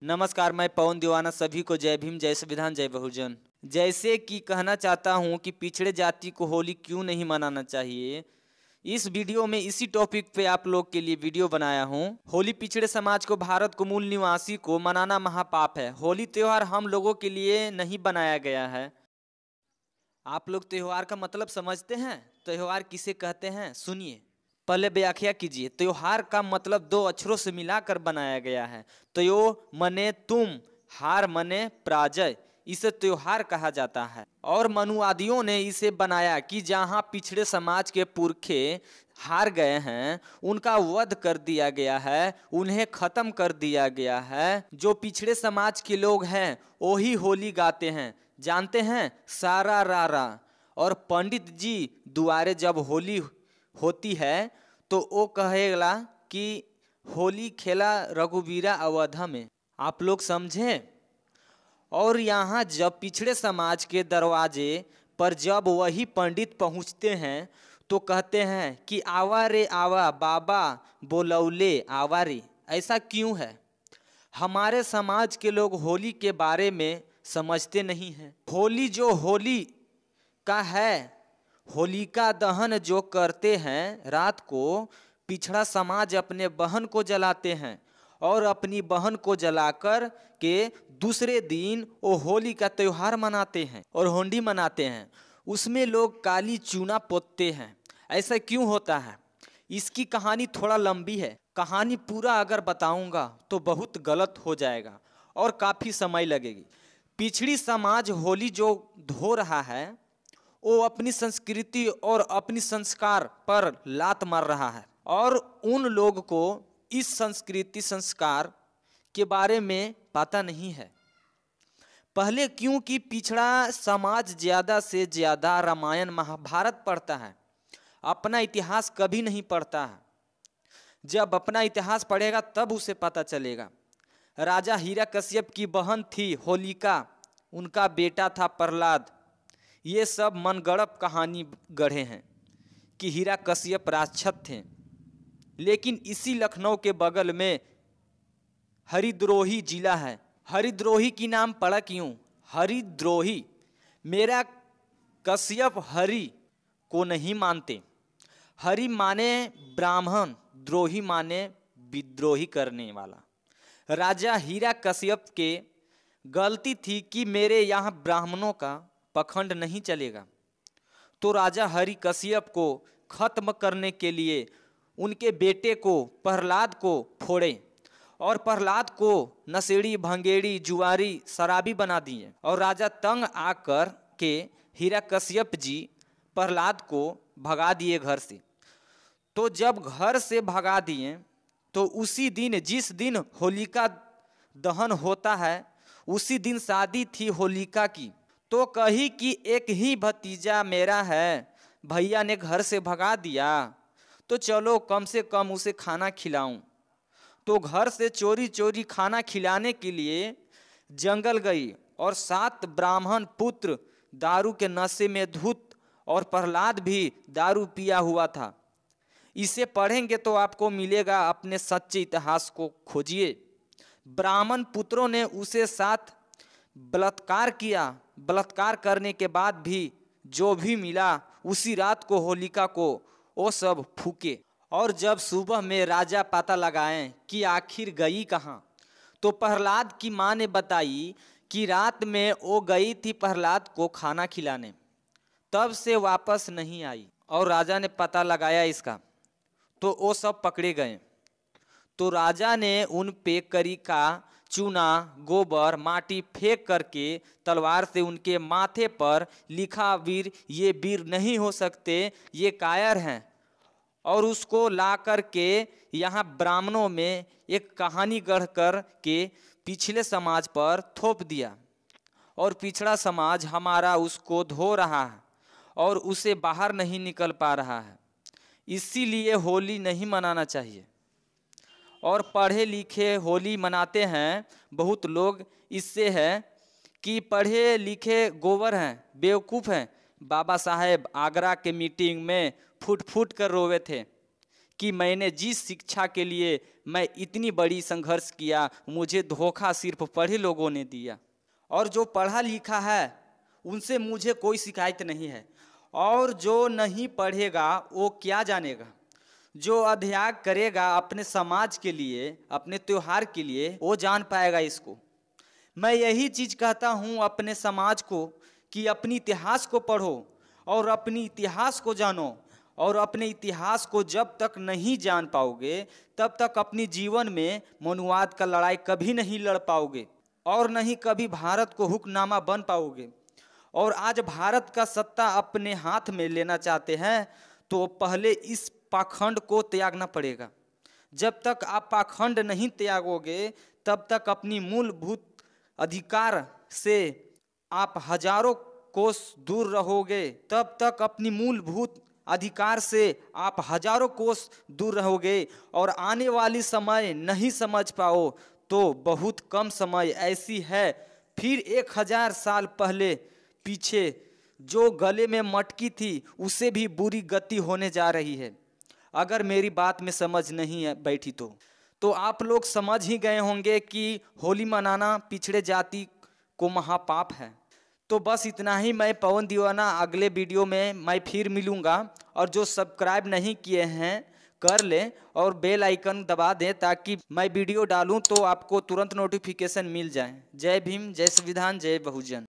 नमस्कार, मैं पवन दीवाना सभी को जय भीम, जय संविधान, जय बहुजन। जैसे कि कहना चाहता हूं कि पिछड़े जाति को होली क्यों नहीं मनाना चाहिए। इस वीडियो में इसी टॉपिक पे आप लोग के लिए वीडियो बनाया हूं। होली पिछड़े समाज को, भारत को, मूल निवासी को मनाना महापाप है। होली त्योहार हम लोगों के लिए नहीं बनाया गया है। आप लोग त्योहार का मतलब समझते हैं? त्योहार किसे कहते हैं सुनिए, पहले व्याख्या कीजिए। त्योहार का मतलब दो अक्षरों से मिलाकर बनाया गया है। त्यो मने तुम, हार मने पराजय, इसे त्योहार कहा जाता है। और मनुवादियों ने इसे बनाया कि जहां पिछड़े समाज के पुरखे हार गए हैं, उनका वध कर दिया गया है, उन्हें खत्म कर दिया गया है। जो पिछड़े समाज के लोग हैं वही होली गाते हैं, जानते हैं, सारा रारा। और पंडित जी दुआरे जब होली होती है तो वो कहेगा कि होली खेला रघुवीरा अवधा में। आप लोग समझे? और यहाँ जब पिछड़े समाज के दरवाजे पर जब वही पंडित पहुँचते हैं तो कहते हैं कि आवा रे आवा बाबा बोलौले आवा रे। ऐसा क्यों है? हमारे समाज के लोग होली के बारे में समझते नहीं हैं। होली जो होली का है, होलिका दहन जो करते हैं रात को, पिछड़ा समाज अपने बहन को जलाते हैं और अपनी बहन को जलाकर के दूसरे दिन वो होली का त्यौहार मनाते हैं और होली मनाते हैं। उसमें लोग काली चूना पोतते हैं। ऐसा क्यों होता है? इसकी कहानी थोड़ा लंबी है। कहानी पूरा अगर बताऊंगा तो बहुत गलत हो जाएगा और काफ़ी समय लगेगी। पिछड़ी समाज होली जो धो रहा है वो अपनी संस्कृति और अपनी संस्कार पर लात मार रहा है और उन लोग को इस संस्कृति संस्कार के बारे में पता नहीं है। पहले क्योंकि पिछड़ा समाज ज़्यादा से ज़्यादा रामायण महाभारत पढ़ता है, अपना इतिहास कभी नहीं पढ़ता है। जब अपना इतिहास पढ़ेगा तब उसे पता चलेगा। राजा हिरण्यकश्यप की बहन थी होलिका, उनका बेटा था प्रहलाद। ये सब मनगढ़ंत कहानी गढ़े हैं कि हिरण्यकश्यप राक्षस थे। लेकिन इसी लखनऊ के बगल में हरिद्रोही जिला है। हरिद्रोही की नाम पड़ा क्यों? हरिद्रोही, मेरा कश्यप हरि को नहीं मानते। हरि माने ब्राह्मण, द्रोही माने विद्रोही करने वाला। राजा हिरण्यकश्यप के गलती थी कि मेरे यहाँ ब्राह्मणों का पखंड नहीं चलेगा। तो राजा हिरण्यकश्यप को खत्म करने के लिए उनके बेटे को प्रहलाद को फोड़े और प्रहलाद को नशेड़ी, भंगेड़ी, जुआरी, शराबी बना दिए। और राजा तंग आकर के हिरण्यकश्यप जी प्रहलाद को भगा दिए घर से। तो जब घर से भगा दिए तो उसी दिन, जिस दिन होलिका दहन होता है, उसी दिन शादी थी होलिका की। तो कही कि एक ही भतीजा मेरा है, भैया ने घर से भगा दिया तो चलो कम से कम उसे खाना खिलाऊं। तो घर से चोरी चोरी खाना खिलाने के लिए जंगल गई और 7 ब्राह्मण पुत्र दारू के नशे में धुत, और प्रहलाद भी दारू पिया हुआ था। इसे पढ़ेंगे तो आपको मिलेगा, अपने सच्चे इतिहास को खोजिए। ब्राह्मण पुत्रों ने उसे साथ बलात्कार किया। बलात्कार करने के बाद भी जो भी मिला उसी रात को होलिका को वो सब फूके। और जब सुबह में राजा पता लगाएं कि आखिर गई कहाँ, तो प्रहलाद की माँ ने बताई कि रात में वो गई थी प्रहलाद को खाना खिलाने, तब से वापस नहीं आई। और राजा ने पता लगाया इसका, तो वो सब पकड़े गए। तो राजा ने उन पे करी का चूना, गोबर, माटी फेंक करके तलवार से उनके माथे पर लिखा, वीर ये वीर नहीं हो सकते, ये कायर हैं। और उसको ला कर के यहाँ ब्राह्मणों में एक कहानी गढ़ कर के पिछले समाज पर थोप दिया। और पिछड़ा समाज हमारा उसको धो रहा है और उसे बाहर नहीं निकल पा रहा है। इसीलिए होली नहीं मनाना चाहिए। और पढ़े लिखे होली मनाते हैं बहुत लोग, इससे है कि पढ़े लिखे गोबर हैं, बेवकूफ़ हैं। बाबा साहेब आगरा के मीटिंग में फूट फूट कर रोवे थे कि मैंने जिस शिक्षा के लिए मैं इतनी बड़ी संघर्ष किया, मुझे धोखा सिर्फ पढ़े लोगों ने दिया। और जो पढ़ा लिखा है उनसे मुझे कोई शिकायत नहीं है, और जो नहीं पढ़ेगा वो क्या जानेगा। जो अध्याय करेगा अपने समाज के लिए, अपने त्योहार के लिए, वो जान पाएगा इसको। मैं यही चीज़ कहता हूँ अपने समाज को कि अपनी इतिहास को पढ़ो और अपनी इतिहास को जानो। और अपने इतिहास को जब तक नहीं जान पाओगे तब तक अपनी जीवन में मनुवाद का लड़ाई कभी नहीं लड़ पाओगे और नहीं कभी भारत को हुक्मनामा बन पाओगे। और आज भारत का सत्ता अपने हाथ में लेना चाहते हैं तो पहले इस पाखंड को त्यागना पड़ेगा। जब तक आप पाखंड नहीं त्यागोगे तब तक अपनी मूलभूत अधिकार से आप हजारों कोस दूर रहोगे, तब तक अपनी मूलभूत अधिकार से आप हजारों कोस दूर रहोगे। और आने वाली समय नहीं समझ पाओ तो बहुत कम समय ऐसी है, फिर 1000 साल पहले पीछे जो गले में मटकी थी उसे भी बुरी गति होने जा रही है। अगर मेरी बात में समझ नहीं है बैठी तो आप लोग समझ ही गए होंगे कि होली मनाना पिछड़े जाति को महापाप है। तो बस इतना ही। मैं पवन दीवाना, अगले वीडियो में मैं फिर मिलूँगा। और जो सब्सक्राइब नहीं किए हैं कर लें और बेल आइकन दबा दें ताकि मैं वीडियो डालूं तो आपको तुरंत नोटिफिकेशन मिल जाए। जय भीम, जय संविधान, जय बहुजन।